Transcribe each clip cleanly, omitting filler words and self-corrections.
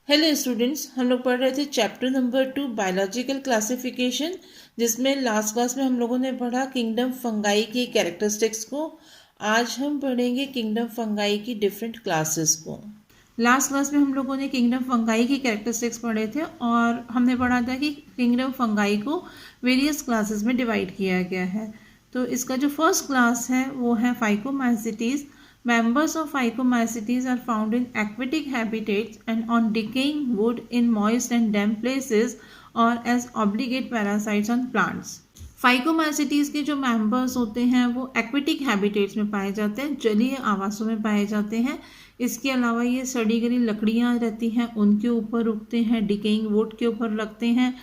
Hello students, हम लोग पढ़ रहे थे चैप्टर नंबर 2 बायोलॉजिकल क्लासिफिकेशन, जिसमें लास्ट क्लास में हम लोगों ने पढ़ा किंगडम फंगाई की कैरेक्टरिस्टिक्स को। आज हम पढ़ेंगे किंगडम फंगाई की डिफरेंट क्लासेस को। लास्ट क्लास में हम लोगों ने किंगडम फंगाई की कैरेक्टरिस्टिक्स पढ़े थे और हमने पढ़ा था कि किंगडम फंगाई को वेरियस क्लासेस में डिवाइड किया गया है। तो इसका जो फर्स्ट क्लास है वो है phycomycetes. Members of Phycomycetes are found in aquatic habitats and on decaying wood in moist and damp places or as obligate parasites on plants. Phycomycetes के जो members होते हैं वो aquatic habitats में पाए जाते हैं, जलीय आवासों में पाए जाते हैं। इसके अलावा ये सड़ी गली लकड़ियाँ रहती हैं उनके ऊपर उगते हैं, decaying wood के ऊपर लगते हैं।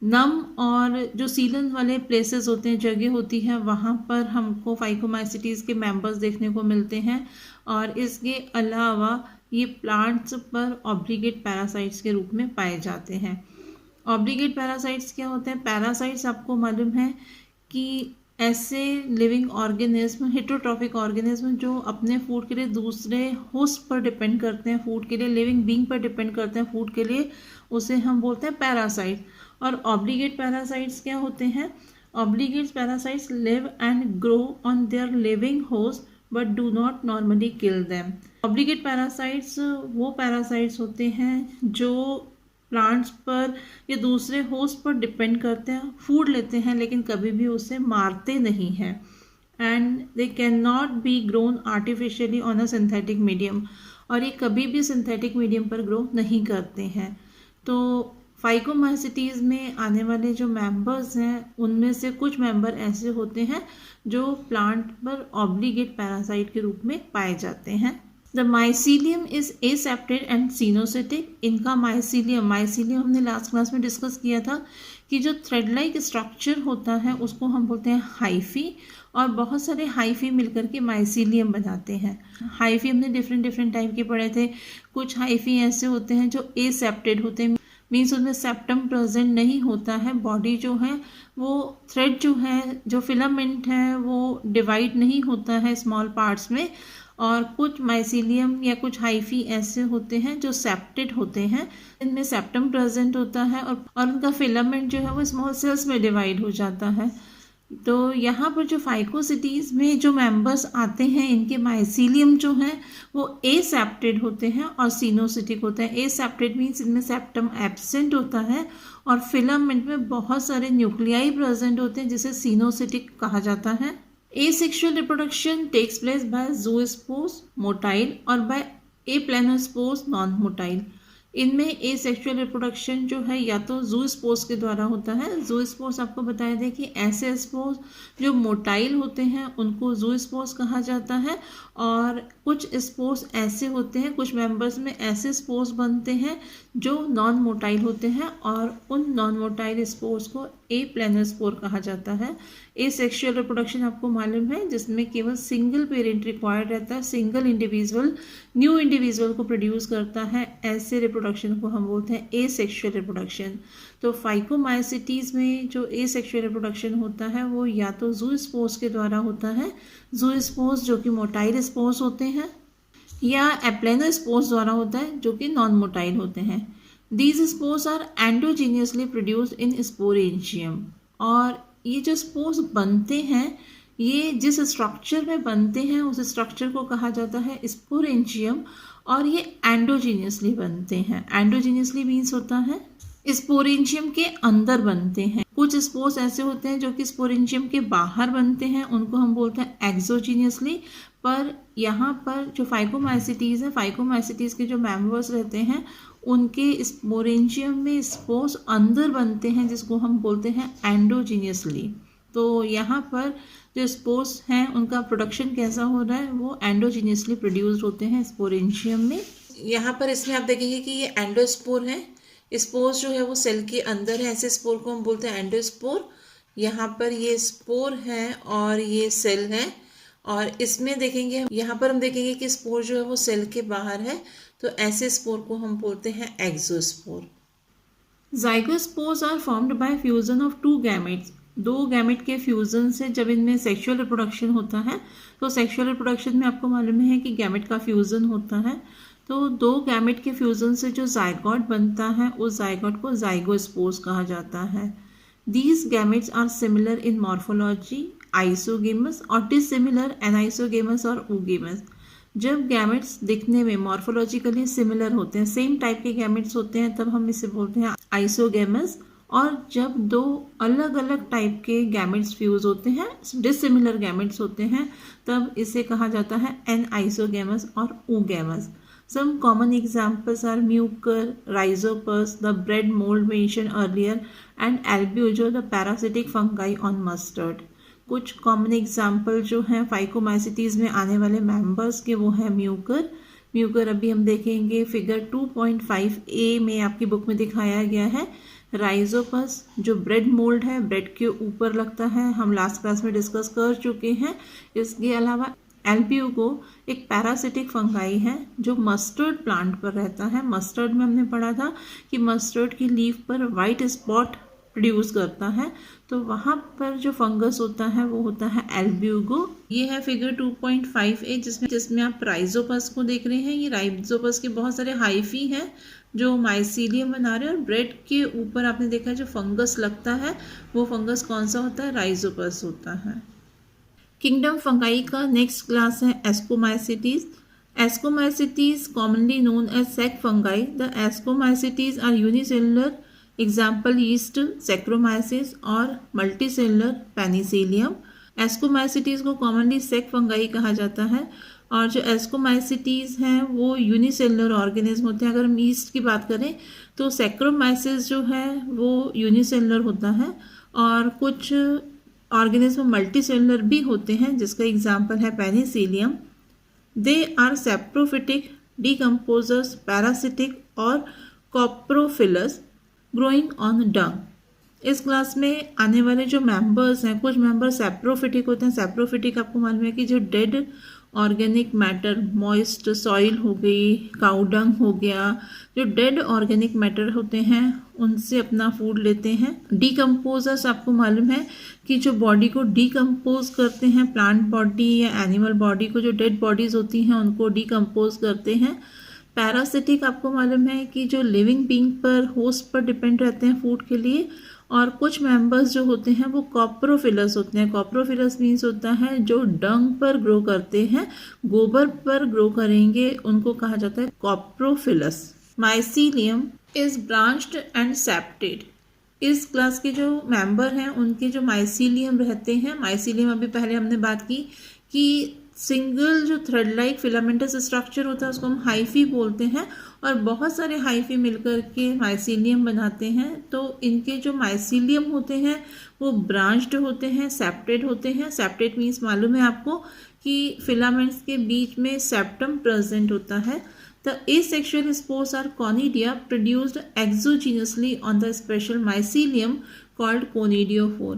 नम और जो सीलन वाले प्लेसेस होते हैं, जगह होती है, वहाँ पर हमको फाइकोमाइसिटीज़ के मेंबर्स देखने को मिलते हैं। और इसके अलावा ये प्लांट्स पर ऑब्लिगेट पैरासाइट्स के रूप में पाए जाते हैं। ऑब्लिगेट पैरासाइट्स क्या होते हैं? पैरासाइट्स आपको मालूम है कि ऐसे लिविंग ऑर्गेनिज्म, हेटेरोट्रॉफिक ऑर्गेनिज्म जो अपने फूड के लिए दूसरे होस्ट पर डिपेंड करते हैं, फूड के लिए लिविंग बीइंग पर डिपेंड करते हैं फूड के लिए, उसे हम बोलते हैं पैरासाइट। और ऑब्लिगेट पैरासाइट्स क्या होते हैं? Obligate parasites live and grow on their living host but do not normally kill them. Obligate parasites वो पैरासाइट्स होते हैं जो प्लांट्स पर या दूसरे होस्ट पर डिपेंड करते हैं, फूड लेते हैं लेकिन कभी भी उसे मारते नहीं हैं। And they can not be grown artificially on a synthetic medium, और ये कभी भी सिंथेटिक मीडियम पर ग्रो नहीं करते हैं। तो फाइकोमाइसिटीज़ में आने वाले जो मेंबर्स हैं उनमें से कुछ मेंबर ऐसे होते हैं जो प्लांट पर ऑब्लिगेट पैरासाइट के रूप में पाए जाते हैं। The mycelium is aseptate and coenocytic. इनका माइसीलियम हमने लास्ट क्लास में डिस्कस किया था कि जो थ्रेड लाइक स्ट्रक्चर होता है उसको हम बोलते हैं हाइफी, और बहुत सारे हाइफी मिलकर के माइसीलियम बनाते हैं। हाइफी हमने डिफरेंट टाइप के पढ़े थे। कुछ हाइफी ऐसे होते हैं जो एसेप्टेड होते हैं, मीन्स उसमें सेप्टम प्रेजेंट नहीं होता है, बॉडी जो है वो थ्रेड जो है, जो फिलामेंट है वो डिवाइड नहीं होता है स्मॉल पार्ट्स में। और कुछ माइसीलियम या कुछ हाइफी ऐसे होते हैं जो सेप्टेड होते हैं, इनमें सेप्टम प्रेजेंट होता है और उनका फिलामेंट जो है वो स्मॉल सेल्स में डिवाइड हो जाता है। तो यहाँ पर जो फाइकोसिटीज़ में जो मेंबर्स आते हैं इनके माइसीलियम जो हैं वो एसेप्टेड होते हैं और सिनोसिटिक होते हैं। एसेप्टेड मीन्स इनमें सेप्टम एब्सेंट होता है और फिलामेंट में बहुत सारे न्यूक्लियाई प्रेजेंट होते हैं, जिसे सिनोसिटिक कहा जाता है। Asexual reproduction takes place by zoospores motile और बाय एप्लेनोस्पोर्स नॉन मोटाइल। इनमें एसेक्सुअल रिप्रोडक्शन जो है या तो ज़ूस्पोर्स के द्वारा होता है। ज़ूस्पोर्स आपको बताया था कि ऐसे स्पोर्स जो मोटाइल होते हैं उनको ज़ूस्पोर्स कहा जाता है, और कुछ स्पोर्स ऐसे होते हैं, कुछ मेंबर्स में ऐसे स्पोर्स बनते हैं जो नॉन मोटाइल होते हैं, और उन नॉन मोटाइल स्पोर्स को एप्लेनोस्पोर कहा जाता है। एसेक्सुअल रिप्रोडक्शन आपको मालूम है जिसमें केवल सिंगल पेरेंट रिक्वायर्ड रहता है, सिंगल इंडिविजुअल न्यू इंडिविजुअल को प्रोड्यूस करता है, ऐसे रिप्रोडक्शन को हम बोलते हैं एसेक्सुअल रिप्रोडक्शन। तो फाइकोमाइसिटीज़ में जो एसेक्सुअल रिप्रोडक्शन होता है वो या तो ज़ूस्पोर्स के द्वारा होता है, ज़ूस्पोर्स जो कि मोटाइल स्पोर्स होते हैं, या एप्लेनोस्पोर्स द्वारा होता है जो कि नॉन मोटाइल होते हैं। These spores are endogenously produced in sporangium. और ये जो स्पोर्स बनते हैं ये जिस स्ट्रक्चर में बनते हैं उस स्ट्रक्चर को कहा जाता है स्पोरेंजियम, और ये एंडोजीनियसली बनते हैं। एंडोजीनियसली मीन्स होता है स्पोरेंजियम के अंदर बनते हैं। कुछ स्पोर्स ऐसे होते हैं जो कि स्पोरेंजियम के बाहर बनते हैं, उनको हम बोलते हैं एक्सोजीनियसली। पर यहाँ पर जो फाइकोमाइसिटीज़ है, फाइकोमाइसिटीज़ के जो मेंबर्स रहते हैं उनके स्पोरेंजियम में स्पोर्स अंदर बनते हैं जिसको हम बोलते हैं एंडोजीनियसली। तो यहाँ पर जो स्पोर्स हैं उनका प्रोडक्शन कैसा हो रहा है, वो एंडोजीनियसली प्रोड्यूस्ड होते हैं स्पोरेंजियम में। यहाँ पर इसमें आप देखेंगे कि ये एंडोस्पोर है, स्पोर्स जो है वो सेल के अंदर है, ऐसे स्पोर को हम बोलते हैं एंडोस्पोर। यहाँ पर ये स्पोर है और ये सेल है, और इसमें देखेंगे यहाँ पर हम देखेंगे कि स्पोर जो है वो सेल के बाहर है, तो ऐसे स्पोर को हम बोलते हैं exospore. Zygospores are formed by fusion of two gametes. दो गैमेट के फ्यूजन से जब इनमें सेक्सुअल रिप्रोडक्शन होता है, तो सेक्सुअल रिप्रोडक्शन में आपको मालूम है कि गैमेट का फ्यूजन होता है। तो दो गैमेट के फ्यूजन से जो जाइगोट बनता है उस जाइगोट को जाइगोस्पोर्स कहा जाता है। These gametes are similar in morphology, isogamous और dissimilar anisogamy और oogamous। जब गैमेट्स दिखने में मॉर्फोलॉजिकली सिमिलर होते हैं, सेम टाइप के गैमेट्स होते हैं, तब हम इसे बोलते हैं आइसोगेमस। और जब दो अलग अलग टाइप के गैमेट्स फ्यूज होते हैं, डिसिमिलर गैमेट्स होते हैं, तब इसे कहा जाता है एनाइसोगेमस और oogamous। Some common examples are mucor, rhizopus, the bread mold mentioned earlier, and albujo, the parasitic fungi on mustard। कुछ कॉमन एग्जाम्पल जो हैं फाइकोमाइसिटीज में आने वाले मेंबर्स के वो है म्यूकर। म्यूकर अभी हम देखेंगे फिगर 2.5a में आपकी बुक में दिखाया गया है। राइजोपस जो ब्रेड मोल्ड है, ब्रेड के ऊपर लगता है, हम लास्ट क्लास में डिस्कस कर चुके हैं। इसके अलावा एल्ब्यूगो एक पैरासिटिक फंगाई है जो मस्टर्ड प्लांट पर रहता है। मस्टर्ड में हमने पढ़ा था कि मस्टर्ड की लीफ पर वाइट स्पॉट प्रोड्यूस करता है, तो वहाँ पर जो फंगस होता है वो होता है एल्ब्यूगो। ये है फिगर 2.5a जिसमें आप राइजोपस को देख रहे हैं। ये राइजोपस के बहुत सारे हाइफी हैं जो माइसीलियम बना रहे हैं, और ब्रेड के ऊपर आपने देखा है जो फंगस लगता है वो फंगस कौन सा होता है, राइजोपस होता है। किंगडम फंगाई का नेक्स्ट क्लास है ascomycetes. Ascomycetes commonly known as sac fungi. The ascomycetes are unicellular, example yeast, saccharomyces और मल्टीसेलुलर पेनिसिलियम। एस्कोमाइसिटीज को कॉमनली सेक फंगाई कहा जाता है, और जो एस्कोमाइसिटीज हैं वो यूनिसेलुलर ऑर्गेनिज्म होते हैं। अगर हम यीस्ट की बात करें तो सैक्रोमाइसिस जो है वो यूनिसेलुलर होता है, और कुछ ऑर्गेनिज्म मल्टीसेलुलर भी होते हैं जिसका एग्जाम्पल है penicillium. They are saprophytic, decomposers, parasitic और कॉप्रोफिलस, ग्रोइंग ऑन डंग। इस क्लास में आने वाले जो मेंबर्स हैं, कुछ मेंबर्स सेप्रोफिटिक होते हैं। सेप्रोफिटिक आपको मालूम है कि जो dead organic matter, moist soil हो गई, काउडंग हो गया, जो डेड ऑर्गेनिक मैटर होते हैं उनसे अपना फूड लेते हैं। डिकम्पोजर्स आपको मालूम है कि जो बॉडी को डिकम्पोज करते हैं, प्लांट बॉडी या एनिमल बॉडी को, जो डेड बॉडीज होती हैं उनको डिकम्पोज करते हैं। पैरासिटिक आपको मालूम है कि जो लिविंग बीइंग पर, होस्ट पर डिपेंड रहते हैं फूड के लिए। और कुछ मेंबर्स जो होते हैं वो कॉप्रोफिलस होते हैं। कॉप्रोफिलस मीन्स होता है जो डंग पर ग्रो करते हैं, गोबर पर ग्रो करेंगे, उनको कहा जाता है coprophilous. Mycelium is branched and septate. इस क्लास के जो मेंबर हैं उनके जो माइसीलियम रहते हैं, माइसीलियम अभी पहले हमने बात की कि सिंगल जो थ्रेड लाइक फिलामेंटस स्ट्रक्चर होता है उसको हम हाइफी बोलते हैं, और बहुत सारे हाइफी मिलकर के माइसीलियम बनाते हैं। तो इनके जो माइसीलियम होते हैं वो ब्रांच्ड होते हैं, सेप्टेड होते हैं। सेप्टेड मीन्स मालूम है आपको कि फिलामेंट्स के बीच में सेप्टम प्रेजेंट होता है। The asexual spores are conidia produced exogenously on the special mycelium called conidiophore।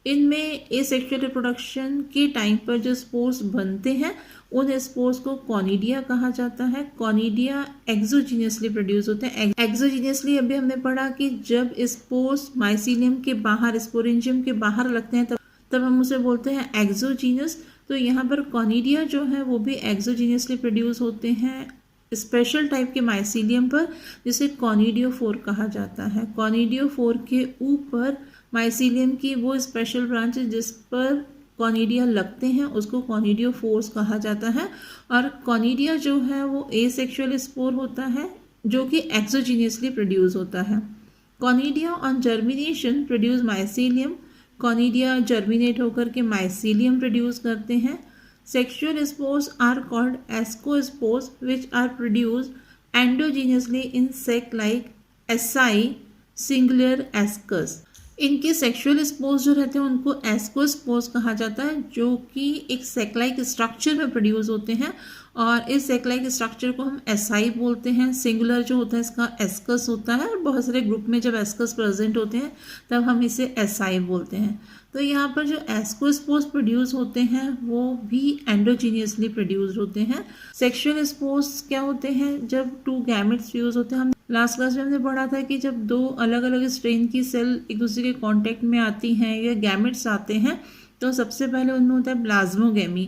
इनमें एसेक्सुअल रिप्रोडक्शन के टाइम पर जो स्पोर्स बनते हैं उन स्पोर्स को कॉनिडिया कहा जाता है। कॉनिडिया एक्सोजीनियसली प्रोड्यूस होते हैं। एक्सोजीनियसली अभी हमने पढ़ा कि जब स्पोर्स माइसीलियम के बाहर, स्पोरेंजियम के बाहर लगते हैं तब हम उसे बोलते हैं एक्सोजीनियस। तो यहाँ पर कॉनिडिया जो है वो भी एक्सोजीनियसली प्रोड्यूस होते हैं स्पेशल टाइप के माइसीलियम पर, जिसे कॉनिडियोफोर कहा जाता है। कॉनिडियोफोर के ऊपर माइसीलियम की वो स्पेशल ब्रांच जिस पर कॉनिडिया लगते हैं उसको कॉनिडियोफोर्स कहा जाता है। और कॉनिडिया जो है वो एसेक्सुअल स्पोर होता है जो कि एक्सोजीनियसली प्रोड्यूस होता है। Conidia on germination produce mycelium. Conidia germinate होकर के माइसीलियम प्रोड्यूस करते हैं। Sexual spores are called ascospores which are produced endogenously in sac like asci singular ascus। इनके सेक्सुअल स्पोर्स जो रहते हैं उनको एस्कोस्पोर्स कहा जाता है, जो कि एक सेक्लाइक स्ट्रक्चर में प्रोड्यूस होते हैं, और इस सेक्लाइक स्ट्रक्चर को हम एसाई बोलते हैं। सिंगुलर जो होता है इसका एस्कस होता है, और बहुत सारे ग्रुप में जब एस्कस प्रेजेंट होते हैं तब हम इसे एसाई बोलते हैं। तो यहाँ पर जो एस्कोस्पोर्स प्रोड्यूस होते हैं वो भी एंडोजीनियसली प्रोड्यूस होते हैं। सेक्सुअल स्पोर्स क्या होते हैं, जब टू गैमेट्स फ्यूज होते हैं। हम लास्ट क्लास में हमने पढ़ा था कि जब दो अलग अलग स्ट्रेन की सेल एक दूसरे के कांटेक्ट में आती हैं या गैमेट्स आते हैं तो सबसे पहले उनमें होता है प्लाज्मोगेमी।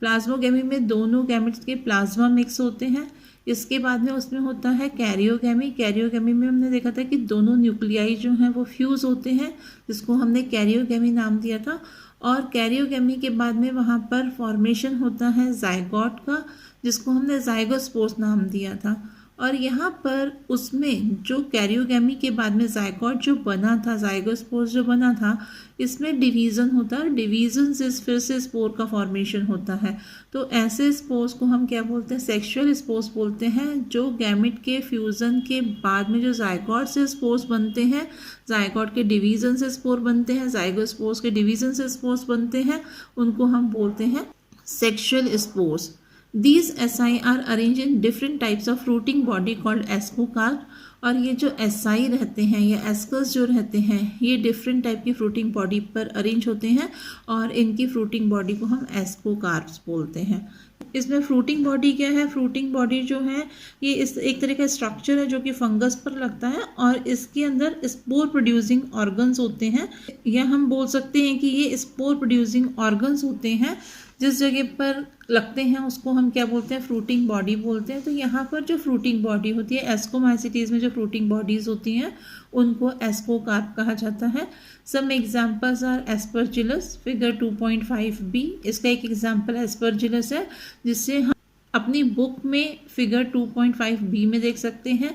प्लाज्मोगेमी में दोनों गैमेट्स के प्लाज्मा मिक्स होते हैं। इसके बाद में उसमें होता है कैरियोगेमी। कैरियोगेमी में हमने देखा था कि दोनों न्यूक्लियाई जो हैं वो फ्यूज़ होते हैं, जिसको हमने कैरियोगेमी नाम दिया था। और कैरियोगेमी के बाद में वहाँ पर फॉर्मेशन होता है जाइगोट का, जिसको हमने जाइगोस्पोर्स नाम दिया था। और यहाँ पर उसमें जो कैरियोगेमी के बाद में जाइगोट जो बना था, जाइगोस्पोर्स जो बना था, इसमें डिवीज़न होता है। डिवीज़न से फिर से स्पोर का फॉर्मेशन होता है। तो ऐसे स्पोर्स को हम क्या बोलते हैं? सेक्सुअल स्पोर्स बोलते हैं, जो गैमेट के फ्यूज़न के बाद में जो जाइगोट से स्पोर्स बनते हैं, जाइगोट के डिवीज़न से स्पोर बनते हैं, जाइगोस्पोर्स के डिवीज़न से स्पोर्स बनते हैं, उनको हम बोलते हैं sexual spores. These SI are arranged in different types of fruiting body called ascocarp। और ये जो SI रहते हैं या एस्कस जो रहते हैं, ये डिफरेंट टाइप की फ्रूटिंग बॉडी पर अरेंज होते हैं और इनकी फ्रूटिंग बॉडी को हम एस्कोकार्प्स बोलते हैं। इसमें फ्रूटिंग बॉडी क्या है? फ्रूटिंग बॉडी जो है ये इस एक तरह का स्ट्रक्चर है जो कि फंगस पर लगता है और इसके अंदर स्पोर प्रोड्यूसिंग ऑर्गन्स होते हैं, या हम बोल सकते हैं कि ये स्पोर प्रोड्यूसिंग ऑर्गन्स होते हैं। जिस जगह पर लगते हैं उसको हम क्या बोलते हैं? फ्रूटिंग बॉडी बोलते हैं। तो यहाँ पर जो फ्रूटिंग बॉडी होती है, एस्कोमाइसिटीज़ में जो फ्रूटिंग बॉडीज़ होती हैं उनको एस्कोकार्प कहा जाता है। Some examples are aspergillus figure 2.5b। इसका एक एग्जाम्पल एस्परजिलस है, जिससे हम अपनी बुक में फिगर 2.5b में देख सकते हैं।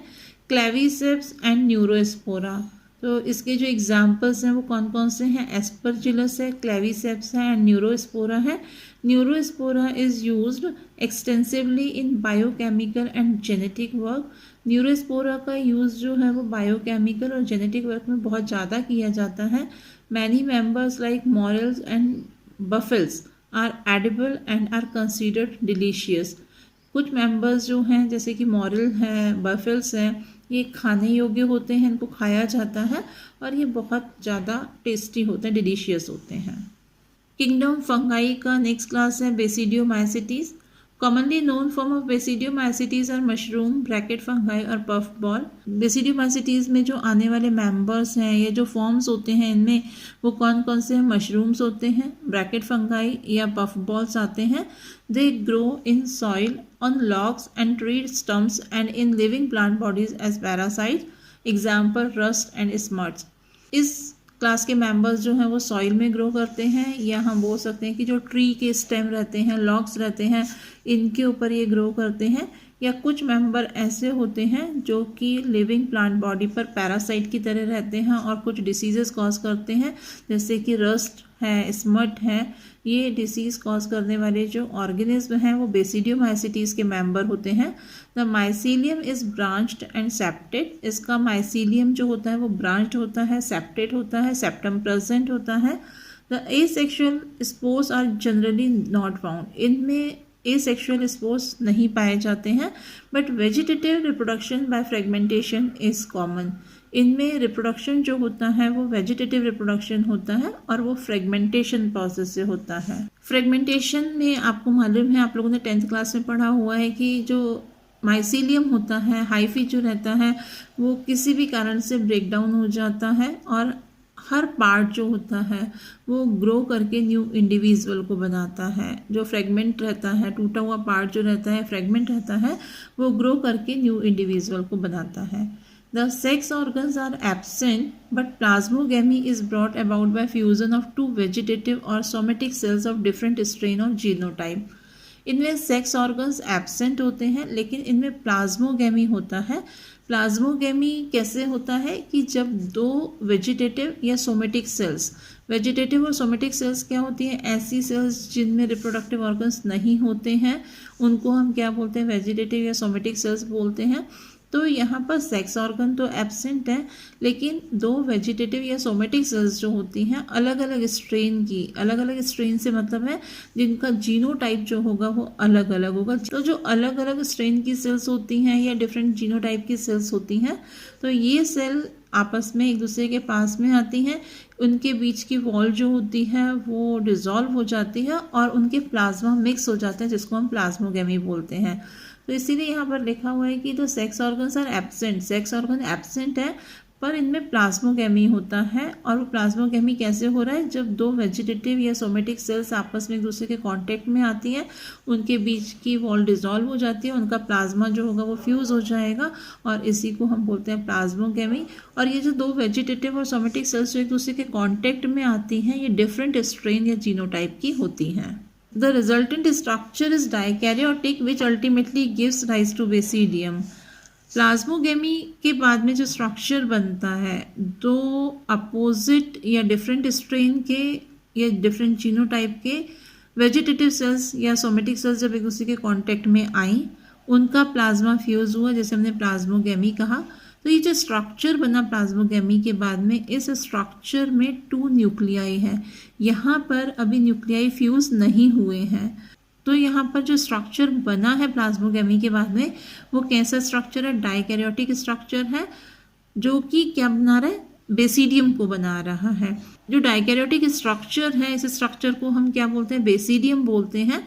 Claviceps and Neurospora. तो इसके जो एग्जाम्पल्स हैं वो कौन कौन से हैं? एस्परजिलस है, क्लेविसेप्स है एंड न्यूरोस्पोरा है। Neurospora is used extensively in biochemical and genetic work. Neurospora का यूज़ जो है वो बायोकेमिकल और जेनेटिक वर्क में बहुत ज़्यादा किया जाता है। Many members like morels and truffles are edible and are considered delicious. कुछ मेंबर्स जो हैं जैसे कि मॉरल हैं, बफल्स हैं, ये खाने योग्य होते हैं, इनको खाया जाता है और ये बहुत ज़्यादा टेस्टी होते हैं, डिलीशियस होते हैं। किंगडम फंगाई का नेक्स्ट क्लास है basidiomycetes. Commonly known form of basidiomycetes are mushroom, bracket fungi और पफ बॉल। बेसिडियोमाइसिटीज़ में जो आने वाले मेंबर्स हैं, ये जो फॉर्म्स होते हैं इनमें वो कौन कौन से हैं? मशरूम्स होते हैं, ब्रैकेट फंगाई या पफ बॉल्स आते हैं। They grow in soil, on logs and tree stumps and in living plant bodies as parasites, example rust and smuts। इस क्लास के मेंबर्स जो हैं वो सॉइल में ग्रो करते हैं, या हम बोल सकते हैं कि जो ट्री के स्टेम रहते हैं, लॉग्स रहते हैं, इनके ऊपर ये ग्रो करते हैं। या कुछ मेंबर ऐसे होते हैं जो कि लिविंग प्लांट बॉडी पर पैरासाइट की तरह रहते हैं और कुछ डिसीजेस कॉज करते हैं, जैसे कि रस्ट है, स्मट है। ये डिसीज़ कॉज करने वाले जो ऑर्गेनिज्म हैं वो बेसिडियोमाइसिटीज़ के मेंबर होते हैं। The mycelium is branched and septate. इसका माइसीलियम जो होता है वो ब्रांच्ड होता है, सेप्टेड होता है, सेप्टम प्रेजेंट होता है। The asexual spores are generally not found. इनमें एसेक्सुअल स्पोर्स नहीं पाए जाते हैं, but vegetative reproduction by fragmentation is common. इनमें रिप्रोडक्शन जो होता है वो वेजिटेटिव रिप्रोडक्शन होता है और वो फ्रेगमेंटेशन प्रोसेस से होता है। फ्रेगमेंटेशन में आपको मालूम है, आप लोगों ने 10th क्लास में पढ़ा हुआ है कि जो माइसीलियम होता है, हाइफी जो रहता है, वो किसी भी कारण से ब्रेक डाउन हो जाता है और हर पार्ट जो होता है वो ग्रो करके न्यू इंडिविजुअल को बनाता है। जो फ्रेगमेंट रहता है, टूटा हुआ पार्ट जो रहता है, फ्रेगमेंट रहता है, वो ग्रो करके न्यू इंडिविजुअल को बनाता है। The sex organs are absent, but plasmogamy is brought about by fusion of two vegetative or somatic cells of different strain or genotype। इनमें सेक्स ऑर्गन्स एब्सेंट होते हैं, लेकिन इनमें प्लाज्मोगेमी होता है। प्लाज्मोगेमी कैसे होता है कि जब दो वेजिटेटिव या सोमेटिक सेल्स, वेजिटेटिव और सोमेटिक सेल्स क्या होती हैं? ऐसी सेल्स जिनमें रिप्रोडक्टिव ऑर्गन्स नहीं होते हैं, उनको हम क्या बोलते हैं? वेजिटेटिव या सोमेटिक सेल्स बोलते हैं। तो यहाँ पर सेक्स ऑर्गन तो एब्सेंट है, लेकिन दो वेजिटेटिव या सोमेटिक सेल्स जो होती हैं अलग अलग स्ट्रेन की, अलग अलग स्ट्रेन से मतलब है जिनका जीनोटाइप जो होगा वो अलग अलग होगा। तो जो अलग अलग स्ट्रेन की सेल्स होती हैं या डिफरेंट जीनोटाइप की सेल्स होती हैं, तो ये सेल आपस में एक दूसरे के पास में आती हैं, उनके बीच की वॉल जो होती है वो डिज़ोल्व हो जाती है और उनके प्लाज्मा मिक्स हो जाते हैं, जिसको हम प्लाज्मोगेमी बोलते हैं। तो इसीलिए यहाँ पर लिखा हुआ है कि the sex organs are absent. Sex organ absent है, पर इनमें प्लाज्मोगेमी होता है। और वो प्लाज्मोगेमी कैसे हो रहा है, जब दो वेजिटेटिव या सोमेटिक सेल्स आपस में एक दूसरे के कांटेक्ट में आती हैं, उनके बीच की वॉल डिसॉल्व हो जाती है, उनका प्लाज्मा जो होगा वो फ्यूज हो जाएगा और इसी को हम बोलते हैं प्लाज्मोगेमी। और ये जो दो वेजिटेटिव और सोमेटिक सेल्स जो एक दूसरे के कांटेक्ट में आती हैं, ये डिफरेंट स्ट्रेन या जीनोटाइप की होती हैं। The resultant structure is dikaryotic which ultimately gives rise to basidium. Plasmogamy के बाद में जो स्ट्रक्चर बनता है, दो अपोजिट या डिफरेंट स्ट्रेन के या डिफरेंट जीनोटाइप के वेजिटेटिव सेल्स या सोमेटिक सेल्स जब एक दूसरे के कांटेक्ट में आई, उनका प्लाज्मा फ्यूज हुआ, जैसे हमने प्लाज्मोगेमी कहा। तो ये जो स्ट्रक्चर बना प्लाज्मोगेमी के बाद में, इस स्ट्रक्चर में 2 न्यूक्लियाई है। यहाँ पर अभी न्यूक्लियाई फ्यूज नहीं हुए हैं। तो यहाँ पर जो स्ट्रक्चर बना है प्लाज्मोगेमी के बाद में, वो कैसा स्ट्रक्चर है, डाइकैरियोटिक स्ट्रक्चर है, जो कि क्या बना रहा है, बेसिडियम को बना रहा है। जो डाइकैरियोटिक स्ट्रक्चर है, इस स्ट्रक्चर को हम क्या बोलते हैं, बेसिडियम बोलते हैं।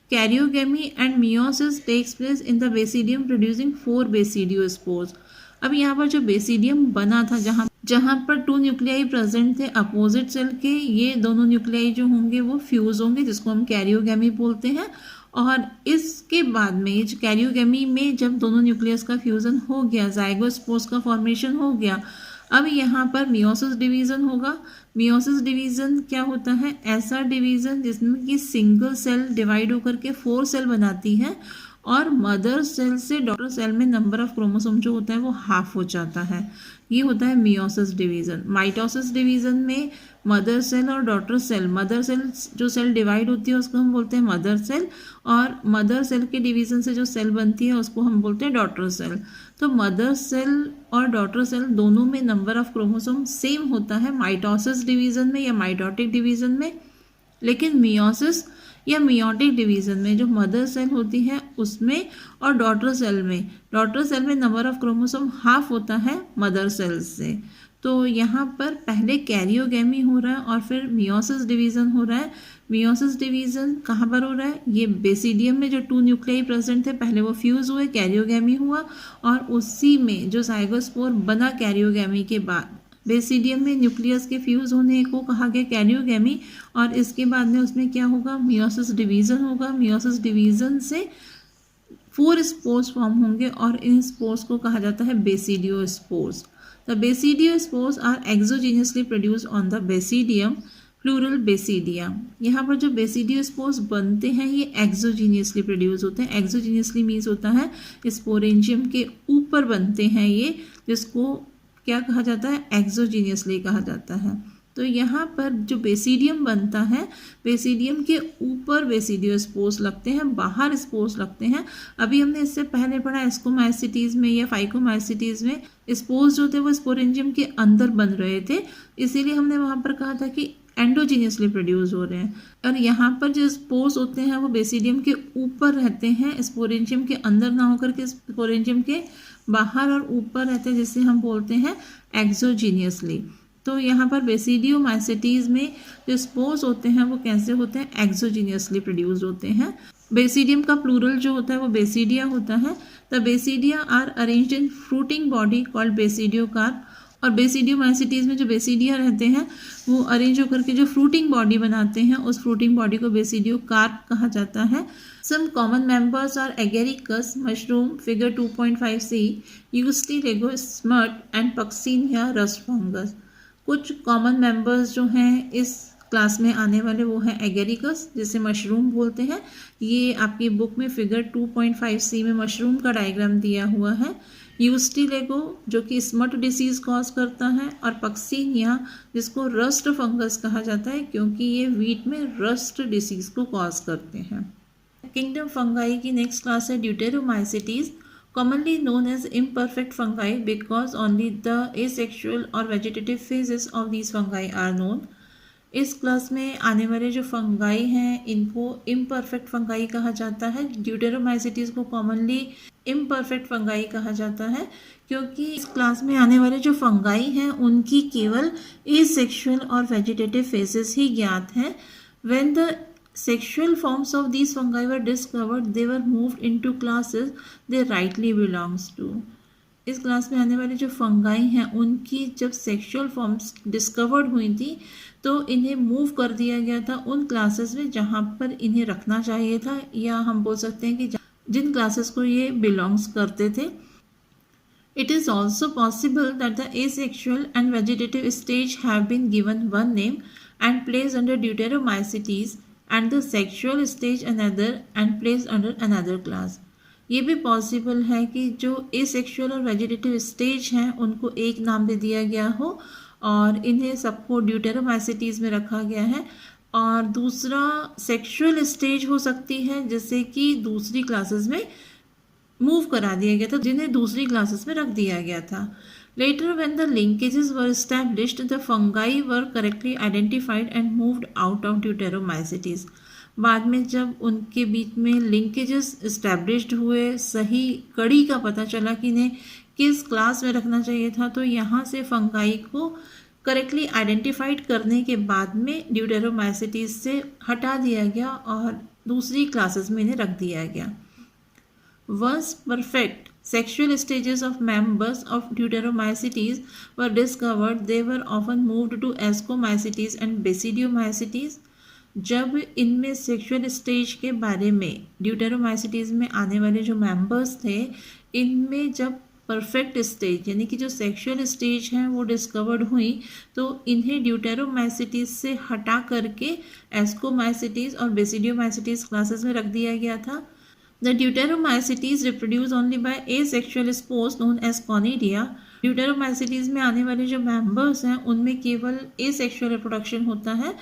Karyogamy and meiosis takes place in the basidium producing 4 basidiospores. अब यहाँ पर जो बेसिडियम बना था, जहाँ पर 2 न्यूक्लियाई प्रेजेंट थे अपोजिट सेल के, ये दोनों न्यूक्लियाई जो होंगे वो फ्यूज होंगे, जिसको हम कैरियोगेमी बोलते हैं। और इसके बाद में ये जो कैरियोगेमी में जब दोनों न्यूक्लियस का फ्यूजन हो गया, जाइगोस्पोर्स का फॉर्मेशन हो गया, अब यहाँ पर मियोसिस डिवीजन होगा। मियोसिस डिवीजन क्या होता है, ऐसा डिवीजन जिसमें कि सिंगल सेल डिवाइड होकर के 4 सेल बनाती है और मदर सेल से डॉटर सेल में नंबर ऑफ क्रोमोसोम जो होता है वो हाफ हो जाता है। ये होता है मियोसिस डिवीजन। माइटोसिस डिवीजन में मदर सेल और डॉटर सेल, मदर सेल जो सेल डिवाइड होती है उसको हम बोलते हैं मदर सेल, और मदर सेल के डिवीजन से जो सेल बनती है उसको हम बोलते हैं डॉटर सेल। तो मदर सेल और डॉटर सेल दोनों में नंबर ऑफ क्रोमोसोम सेम होता है माइटोसिस डिवीजन में या माइटोटिक डिवीजन में। लेकिन मियोसिस या मियोटिक डिवीजन में जो मदर सेल होती है उसमें और डॉटर सेल में नंबर ऑफ क्रोमोसोम हाफ होता है मदर सेल से। तो यहाँ पर पहले कैरियोगेमी हो रहा है और फिर मियोसिस डिवीजन हो रहा है। मियोसिस डिवीजन कहाँ पर हो रहा है, ये बेसिडियम में जो 2 न्यूक्लियाई प्रेजेंट थे पहले वो फ्यूज हुए, कैरियोगेमी हुआ, और उसी में जो जाइगोस्पोर बना कैरियोगेमी के बाद, बेसिडियम में न्यूक्लियस के फ्यूज होने को कहा गया कैरियोगेमी, और इसके बाद में उसमें क्या होगा, मियोसिस डिवीजन होगा। मियोसिस डिवीजन से 4 स्पोर्स फॉर्म होंगे और इन स्पोर्स को कहा जाता है basidiospores. The basidiospores are exogenously produced on the basidium, plural basidia. यहाँ पर जो बेसिडियोस्पोर्स बनते हैं ये एक्सोजीनियसली प्रोड्यूस होते हैं। एक्सोजीनियसली मीन्स होता है स्पोरेंजियम के ऊपर बनते हैं ये, जिसको क्या कहा जाता है, एक्सोजीनियसली कहा जाता है। तो यहाँ पर जो बेसिडियम बनता है, बेसिडियम के ऊपर बेसिडियोस्पोर्स लगते हैं, बाहर स्पोर्स लगते हैं। अभी हमने इससे पहले पढ़ा एस्कोमाइसिटीज में या फाइकोमाइसिटीज में स्पोर्स जो थे वो स्पोरेंजियम के अंदर बन रहे थे, इसीलिए हमने वहाँ पर कहा था कि एंडोजीनियसली प्रोड्यूस हो रहे हैं। और यहाँ पर जो स्पोर्स होते हैं वो बेसिडियम के ऊपर रहते हैं, स्पोरेंजियम के अंदर ना होकर के स्पोरेंजियम के बाहर और ऊपर रहते हैं, जिसे हम बोलते हैं एक्सोजीनियसली। तो यहाँ पर बेसिडियोमाइसिटीज में जो स्पोर्स होते हैं वो कैसे होते हैं, एक्सोजीनियसली प्रोड्यूस होते हैं। बेसिडियम का प्लूरल जो होता है वो बेसिडिया होता है। The basidia are arranged in fruiting body called basidiocarp. और बेसिडियोमाइसिटीज में जो बेसिडिया रहते हैं वो अरेंज होकर के जो फ्रूटिंग बॉडी बनाते हैं, उस फ्रूटिंग बॉडी को बेसिडियोकार्प कहा जाता है। Some common members are agaricus, mushroom, figure 2.5c, Eustachigo, smut and Puccinia rust fungus। कुछ कॉमन मेंबर्स जो हैं इस क्लास में आने वाले वो हैं एगेरिकस, जिसे मशरूम बोलते हैं। ये आपकी बुक में फिगर 2.5c में मशरूम का डायग्राम दिया हुआ है। यूस्टिलेगो जो कि स्मट डिसीज कॉज करता है, और पक्सीनिया जिसको रस्ट फंगस कहा जाता है क्योंकि ये वीट में रस्ट डिसीज को कॉज करते हैं। किंगडम फंगाई की नेक्स्ट क्लास है deuteromycetes, commonly known as imperfect fungi because only the asexual or vegetative phases of these fungi are known। इस क्लास में आने वाले जो फंगाई हैं इनको इम्परफेक्ट फंगाई कहा जाता है। ड्यूटेरोमाइसिटीज को कॉमनली इम्परफेक्ट फंगाई कहा जाता है क्योंकि इस क्लास में आने वाले जो फंगाई हैं उनकी केवल एसेक्सुअल और वेजिटेटिव फेजेस ही ज्ञात हैं। When the sexual forms of these fungi were discovered, they were moved into classes they rightly belongs to। इस क्लास में आने वाले जो फंगाई हैं उनकी जब सेक्सुअल फॉर्म्स डिस्कवर्ड हुई थी तो इन्हें मूव कर दिया गया था उन क्लासेस में जहाँ पर इन्हें रखना चाहिए था, या हम बोल सकते हैं कि जिन क्लासेस को ये बिलोंग्स करते थे. It is also possible that the asexual and vegetative stage have been given one name and placed under Deuteromycetes, and the sexual stage another and placed under another class. ये भी possible है कि जो asexual और vegetative stage हैं उनको एक नाम दे दिया गया हो और इन्हें सबको ड्यूटेरोमाइसिटीज में रखा गया है, और दूसरा सेक्सुअल स्टेज हो सकती है जिससे कि दूसरी क्लासेस में मूव करा दिया गया था, जिन्हें दूसरी क्लासेस में रख दिया गया था. Letter when the linkages were established the fungi were correctly identified and moved out of deuteromycetes. बाद में जब उनके बीच में लिंकेजेस इस्टेब्लिश्ड हुए, सही कड़ी का पता चला कि इन्हें किस क्लास में रखना चाहिए था, तो यहाँ से फंगाई को करेक्टली आइडेंटिफाइड करने के बाद में ड्यूटेरोमाइसिटीज से हटा दिया गया और दूसरी क्लासेस में इन्हें रख दिया गया. Once perfect sexual stages of members of Deuteromycetes were discovered, they were often moved to Ascomycetes and Basidiomycetes. जब इनमें सेक्सुअल स्टेज के बारे में ड्यूटेरोमाइसिटीज में आने वाले जो मेंबर्स थे, इनमें जब परफेक्ट स्टेज यानी कि जो सेक्सुअल स्टेज हैं वो डिस्कवर्ड हुई तो इन्हें ड्यूटेरोमाइसिटीज से हटा करके एस्कोमाइसिटीज और बेसिडियोमाइसिटीज क्लासेस में रख दिया गया था. The Deuteromycetes reproduce only by asexual spores known as conidia. Deuteromycetes में आने वाले जो मेंबर्स हैं उनमें केवल asexual रिप्रोडक्शन होता है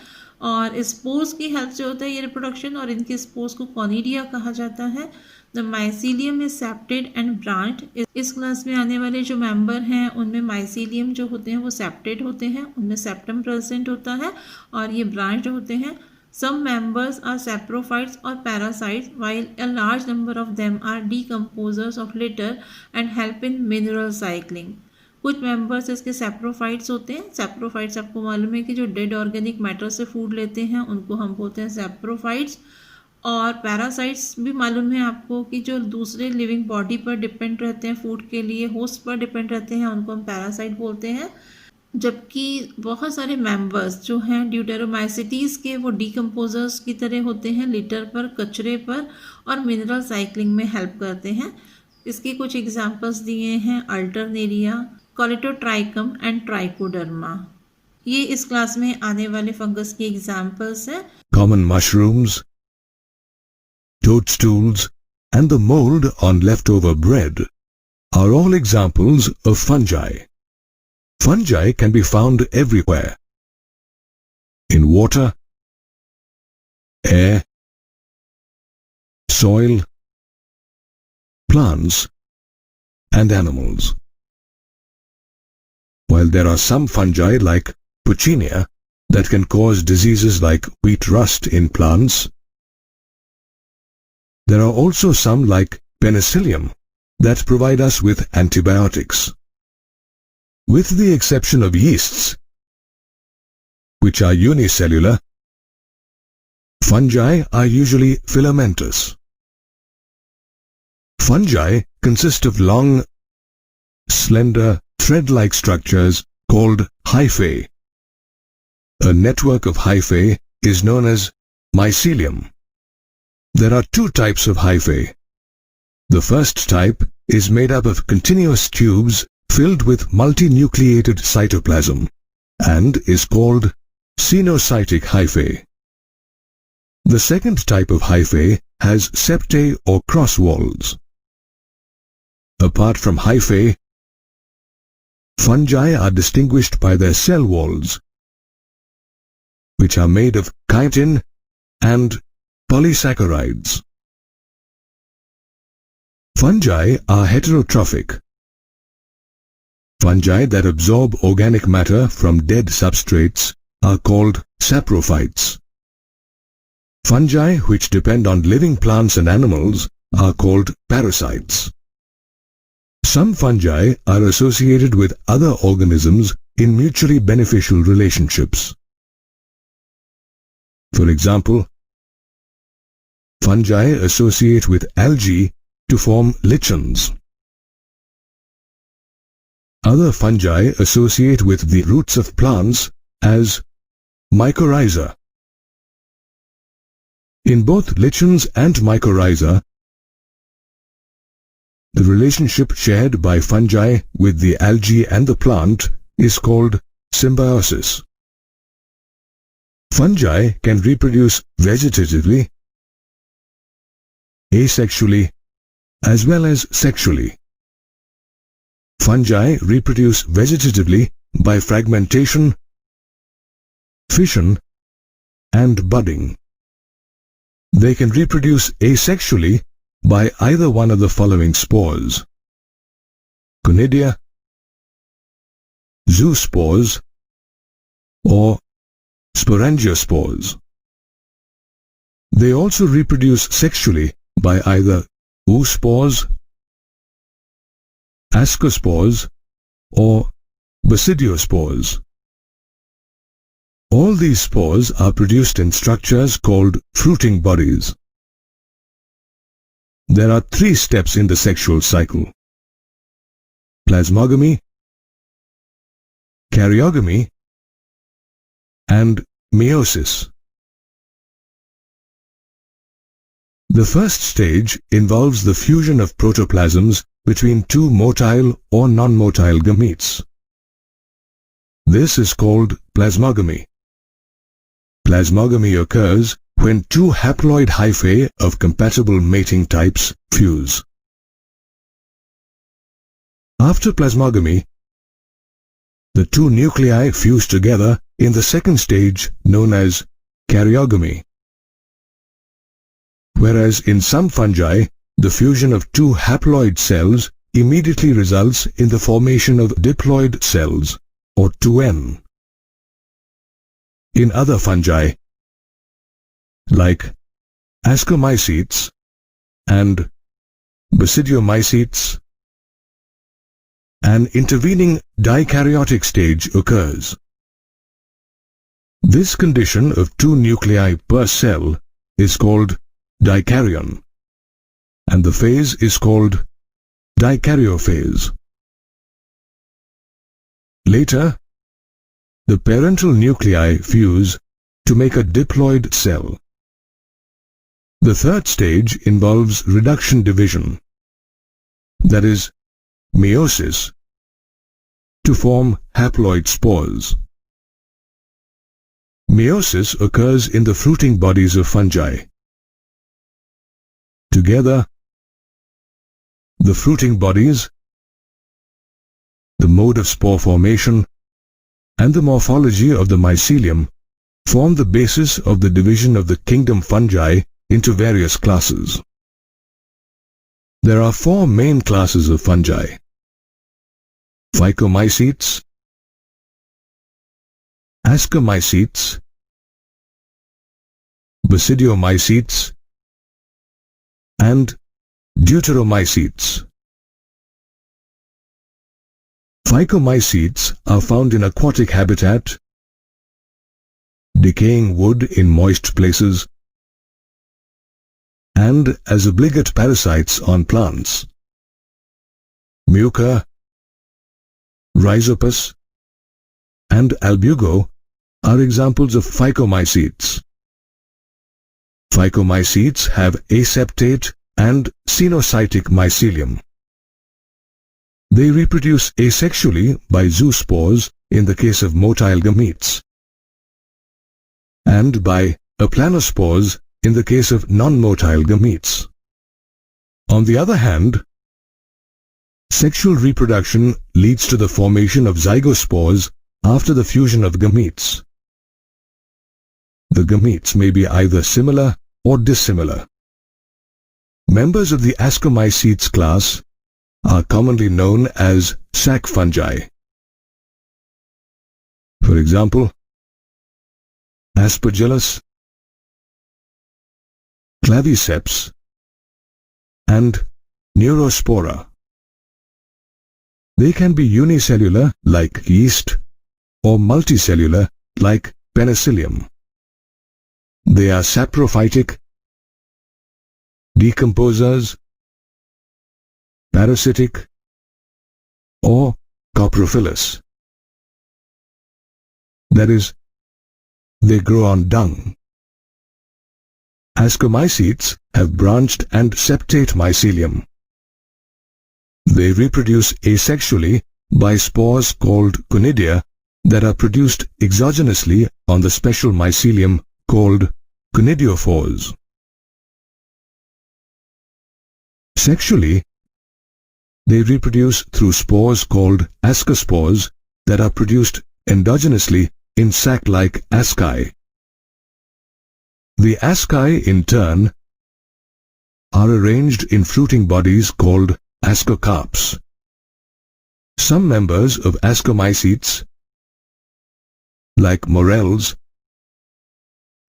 और स्पोर्स की हेल्प से होता है ये रिप्रोडक्शन, और इनके स्पोर्स को कॉनिडिया कहा जाता है. The mycelium is septate and branched. इस क्लास में आने वाले जो मेंबर हैं उनमें माइसीलियम जो होते हैं वो सेप्टेड होते हैं, उनमें सेप्टम प्रेजेंट होता है और ये ब्रांच्ड होते हैं. Some members are saprophytes or parasites, while a large number of them are decomposers of litter and help in mineral cycling. कुछ मेंबर्स इसके सैप्रोफाइट्स होते हैं. सैप्रोफाइट्स आपको मालूम है कि जो डेड ऑर्गेनिक मैटर से फूड लेते हैं उनको हम बोलते हैं सैप्रोफाइट्स, और पैरासाइट्स भी मालूम है आपको कि जो दूसरे लिविंग बॉडी पर डिपेंड रहते हैं फूड के लिए, होस्ट पर डिपेंड रहते हैं, उनको हम पैरासाइट बोलते हैं. जबकि बहुत सारे मेंबर्स जो हैं ड्यूटेरोमाइसिटीज़ के वो डीकम्पोजर्स की तरह होते हैं, लिटर पर, कचरे पर और मिनरल साइक्लिंग में हेल्प करते हैं. इसके कुछ एग्जांपल्स दिए हैं अल्टरनेरिया, कॉलिटोट्राइकम एंड ट्राइकोडर्मा. ये इस क्लास में आने वाले फंगस के एग्जांपल्स हैं. Common mushrooms, toadstools and the mold on leftover bread are all examples of fungi. Fungi can be found everywhere. In water, air, soil, plants, and animals. While there are some fungi like Puccinia that can cause diseases like wheat rust in plants, there are also some like Penicillium that provide us with antibiotics. With the exception of yeasts, which are unicellular, fungi are usually filamentous. Fungi consist of long, slender, thread-like structures called hyphae. A network of hyphae is known as mycelium. There are two types of hyphae. The first type is made up of continuous tubes filled with multinucleated cytoplasm and is called cenocytic hyphae. The second type of hyphae has septae or cross walls. Apart from hyphae, fungi are distinguished by their cell walls, which are made of chitin and polysaccharides. Fungi are heterotrophic. Fungi that absorb organic matter from dead substrates are called saprophytes. Fungi which depend on living plants and animals are called parasites. Some fungi are associated with other organisms in mutually beneficial relationships. For example, fungi associate with algae to form lichens. Other fungi associate with the roots of plants as mycorrhiza. In both lichens and mycorrhiza, the relationship shared by fungi with the algae and the plant is called symbiosis. Fungi can reproduce vegetatively, asexually, as well as sexually. Fungi reproduce vegetatively by fragmentation, fission, and budding. They can reproduce asexually by either one of the following spores: conidia, zoospores, or sporangiospores. They also reproduce sexually by either oospores, ascospores, or basidiospores. All these spores are produced in structures called fruiting bodies. There are 3 steps in the sexual cycle: plasmogamy, karyogamy, and meiosis. The first stage involves the fusion of protoplasms between 2 motile or non-motile gametes. This is called plasmogamy. Plasmogamy occurs when 2 haploid hyphae of compatible mating types fuse. After plasmogamy, the 2 nuclei fuse together in the second stage known as karyogamy. Whereas in some fungi, the fusion of 2 haploid cells immediately results in the formation of diploid cells, or 2N. In other fungi, like ascomycetes and basidiomycetes, an intervening dikaryotic stage occurs. This condition of 2 nuclei per cell is called dikaryon, and the phase is called dikaryophase. Later, the parental nuclei fuse to make a diploid cell. The third stage involves reduction division, that is, meiosis, to form haploid spores. Meiosis occurs in the fruiting bodies of fungi. Together, the fruiting bodies, the mode of spore formation, and the morphology of the mycelium form the basis of the division of the kingdom fungi into various classes. There are 4 main classes of fungi: phycomycetes, ascomycetes, basidiomycetes, and deuteromycetes. Phycomycetes are found in aquatic habitat, decaying wood in moist places, and as obligate parasites on plants. Mucor, Rhizopus, and Albugo are examples of phycomycetes. Phycomycetes have aseptate and cenocytic mycelium. They reproduce asexually by zoospores in the case of motile gametes, and by aplanospores in the case of non-motile gametes. On the other hand, sexual reproduction leads to the formation of zygospores after the fusion of gametes. The gametes may be either similar or dissimilar. Members of the Ascomycetes class are commonly known as sac fungi. For example, Aspergillus, Claviceps, and Neurospora. They can be unicellular like yeast or multicellular like penicillium. They are saprophytic, decomposers, parasitic, or coprolitic. saprophilous. That is, they grow on dung. Ascomycetes have branched and septate mycelium. They reproduce asexually by spores called conidia that are produced exogenously on the special mycelium called conidiophores. Sexually, they reproduce through spores called ascospores that are produced endogenously in sac-like asci. The asci, in turn, are arranged in fruiting bodies called ascocarps. Some members of Ascomycetes, like morels,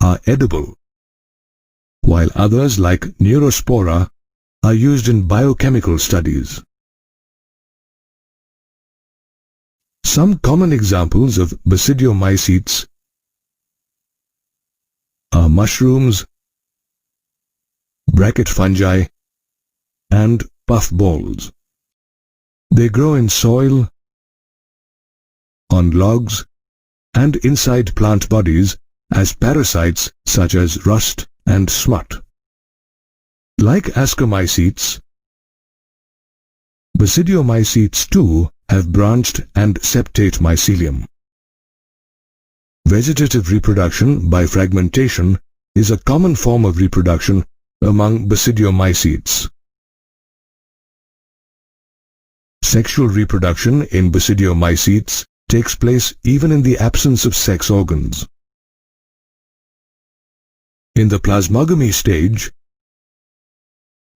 are edible, while others, like Neurospora, are used in biochemical studies. Some common examples of basidiomycetes are mushrooms, bracket fungi, and puffballs. They grow in soil, on logs, and inside plant bodies as parasites such as rust and smut. Like Ascomycetes, basidiomycetes too have branched and septate mycelium. Vegetative reproduction by fragmentation is a common form of reproduction among basidiomycetes. Sexual reproduction in basidiomycetes takes place even in the absence of sex organs. In the plasmogamy stage,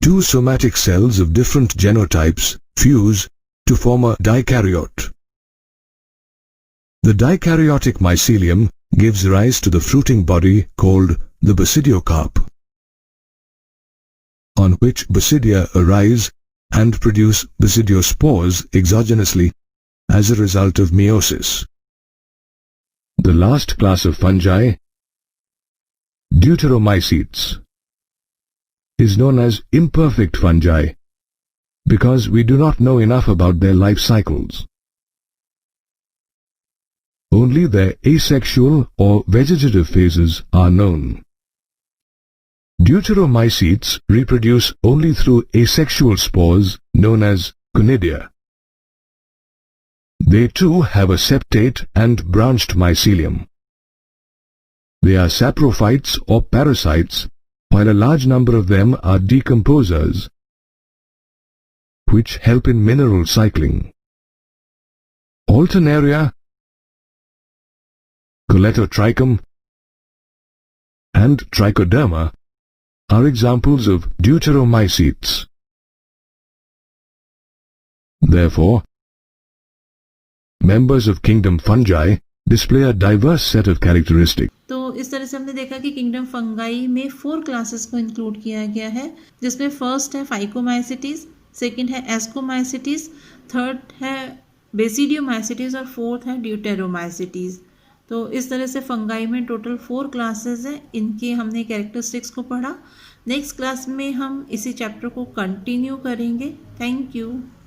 two somatic cells of different genotypes fuse to form a dikaryote. The dikaryotic mycelium gives rise to the fruiting body called the basidiocarp, on which basidia arise and produce basidiospores exogenously as a result of meiosis. The last class of fungi, deuteromycetes, is known as imperfect fungi because we do not know enough about their life cycles. Only their asexual or vegetative phases are known. Deuteromycetes reproduce only through asexual spores known as conidia. They too have a septate and branched mycelium. They are saprophytes or parasites, while a large number of them are decomposers, which help in mineral cycling. Alternaria, Colletotrichum, and Trichoderma are examples of deuteromycetes. Therefore, members of kingdom fungi display a diverse set of characteristics. तो इस तरह से हमने देखा कि kingdom fungi में 4 classes को include किया गया है, जिसमें फर्स्ट है फाइकोमाइसिटीज, सेकंड है एस्कोमाइसिटीज, थर्ड है बेसिडियोमाइसिटीज और फोर्थ है ड्यूटेरोमाइसिटीज। तो इस तरह से फंगाई में टोटल 4 क्लासेस हैं। इनके हमने कैरेक्टरिस्टिक्स को पढ़ा। नेक्स्ट क्लास में हम इसी चैप्टर को कंटिन्यू करेंगे। Thank you.